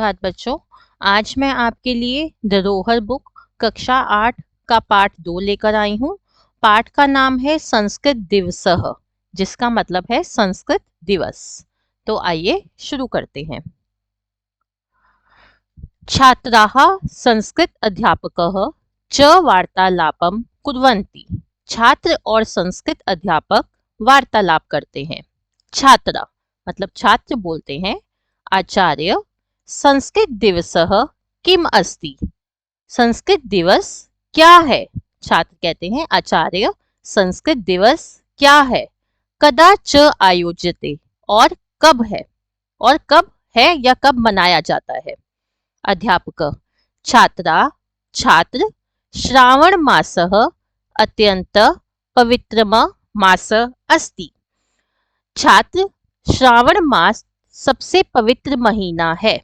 धन्यवाद बच्चों। आज मैं आपके लिए धरोहर बुक कक्षा 8 का पाठ 2 लेकर आई हूँ। पाठ का नाम है संस्कृत दिवसः, जिसका मतलब है संस्कृत दिवस। तो आइए शुरू करते हैं। छात्राः संस्कृत अध्यापकः च वार्तालापं कुर्वन्ति। छात्र और संस्कृत अध्यापक वार्तालाप करते हैं। छात्रा मतलब छात्र बोलते हैं, आचार्य संस्कृत दिवसः किम अस्ति। संस्कृत दिवस क्या है। छात्र कहते हैं आचार्य संस्कृत दिवस क्या है। कदा च आयोज्यते और कब है, और कब है या कब मनाया जाता है। अध्यापक छात्रा छात्र श्रावण मासः अत्यंत पवित्रम मास अस्ति। छात्र श्रावण मास सबसे पवित्र महीना है।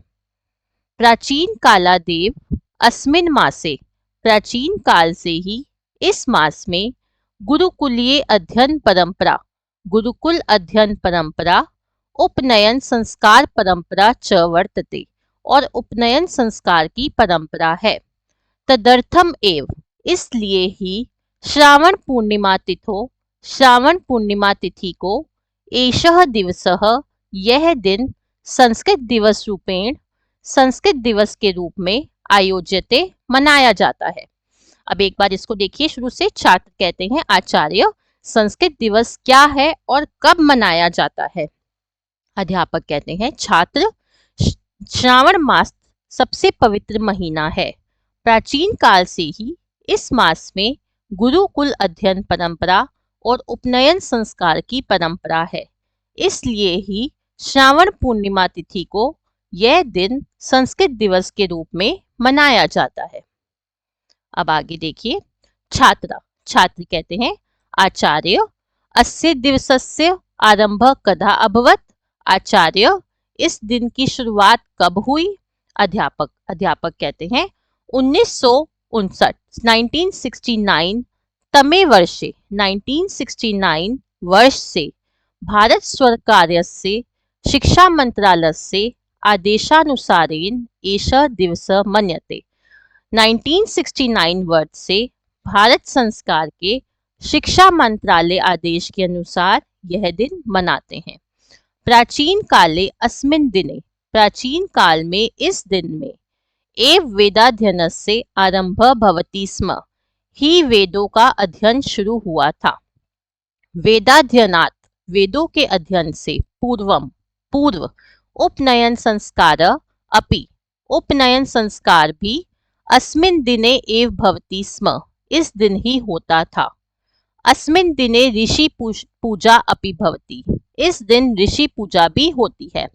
प्राचीन कालादेव अस्मिन मासे, प्राचीन काल से ही इस मास में गुरुकुलीय अध्ययन परंपरा, गुरुकुल अध्ययन परंपरा, उपनयन संस्कार परंपरा च वर्तते, और उपनयन संस्कार की परंपरा है। तदर्थम एव इसलिए ही श्रावण पूर्णिमा तिथो, श्रावण पूर्णिमा तिथि को एषः दिवसः यह दिन संस्कृत दिवस रूपेण, संस्कृत दिवस के रूप में आयोज्यते मनाया जाता है। अब एक बार इसको देखिए शुरू से। छात्र कहते हैं आचार्य संस्कृत दिवस क्या है और कब मनाया जाता है। अध्यापक कहते हैं छात्र श्रावण मास सबसे पवित्र महीना है। प्राचीन काल से ही इस मास में गुरुकुल अध्ययन परंपरा और उपनयन संस्कार की परंपरा है, इसलिए ही श्रावण पूर्णिमा तिथि को यह दिन संस्कृत दिवस के रूप में मनाया जाता है। अब आगे देखिए। छात्र कहते हैं आचार्य अस्य दिवसस्य आरंभः कदा अभवत्। आचार्य इस दिन की शुरुआत कब हुई। अध्यापक कहते हैं 1969 तमे वर्षे, 1969 वर्ष से भारत सर्वकारस्य शिक्षा मंत्रालयस्य आदेशानुसारेण एषः दिवसः मन्यते। 1969 वर्ष से भारत संस्कार के शिक्षा मंत्रालय आदेश के अनुसार यह दिन मनाते हैं। प्राचीन काले अस्मिन् दिने, प्राचीन काल में इस दिन में एव वेदाध्ययनस्य आरंभः भवति स्म, ही वेदों का अध्ययन शुरू हुआ था। वेदाध्ययनात् वेदों के अध्ययन से पूर्व उपनयन संस्कार अपि, उपनयन संस्कार भी अस्मिन् दिने एव भवति स्म, इस दिन ही होता था। अस्मिन् दिने ऋषि पूजा अपि भवति, इस दिन ऋषि पूजा भी होती है।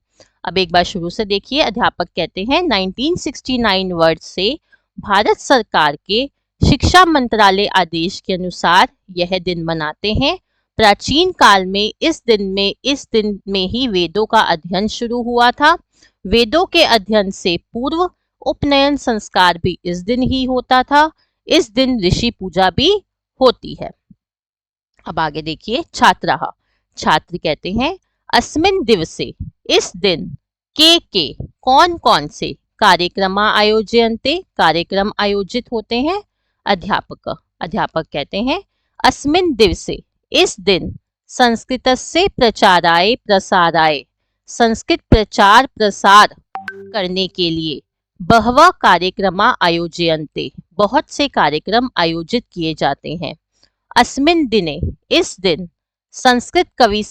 अब एक बार शुरू से देखिए। अध्यापक कहते हैं 1969 वर्ष से भारत सरकार के शिक्षा मंत्रालय आदेश के अनुसार यह दिन मनाते हैं। प्राचीन काल में इस दिन में ही वेदों का अध्ययन शुरू हुआ था। वेदों के अध्ययन से पूर्व उपनयन संस्कार भी इस दिन ही होता था। इस दिन ऋषि पूजा भी होती है। अब आगे देखिए। छात्र कहते हैं अस्मिन् दिवसे, इस दिन के कौन से कार्यक्रम आयोज्यन्ते, कार्यक्रम आयोजित होते हैं। अध्यापक कहते हैं अस्मिन् दिवसे, इस दिन संस्कृतस्य प्रचाराय प्रसाराय, संस्कृत प्रचार प्रसार करने के लिए बहवः कार्यक्रम आयोज्यन्ते, बहुत से कार्यक्रम आयोजित किए जाते हैं। अस्मिन् दिने, इस दिन संस्कृत कवि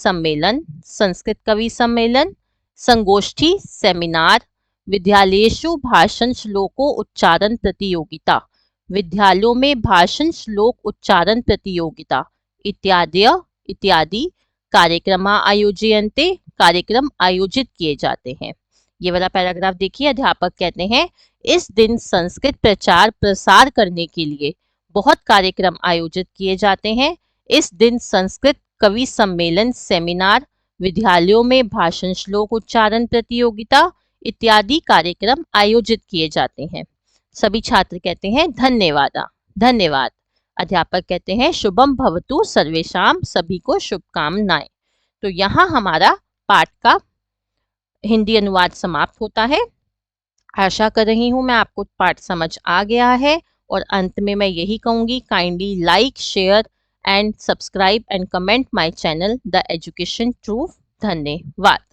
सम्मेलन, संगोष्ठी सेमिनार, विद्यालयेषु भाषण श्लोको उच्चारण प्रतियोगिता, विद्यालयों में भाषण श्लोक उच्चारण प्रतियोगिता इत्यादि कार्यक्रम आयोज्यन्ते, कार्यक्रम आयोजित किए जाते हैं। ये वाला पैराग्राफ देखिए। अध्यापक कहते हैं इस दिन संस्कृत प्रचार प्रसार करने के लिए बहुत कार्यक्रम आयोजित किए जाते हैं। इस दिन संस्कृत कवि सम्मेलन सेमिनार, विद्यालयों में भाषण श्लोक उच्चारण प्रतियोगिता इत्यादि कार्यक्रम आयोजित किए जाते हैं। सभी छात्र कहते हैं धन्यवाद। अध्यापक कहते हैं शुभम भवतु सर्वेषाम, सभी को शुभकामनाएं। तो यहाँ हमारा पाठ का हिंदी अनुवाद समाप्त होता है। आशा कर रही हूँ मैं आपको पाठ समझ आ गया है और अंत में मैं यही कहूँगी, kindly like, share and subscribe and comment my channel the education truth. धन्यवाद।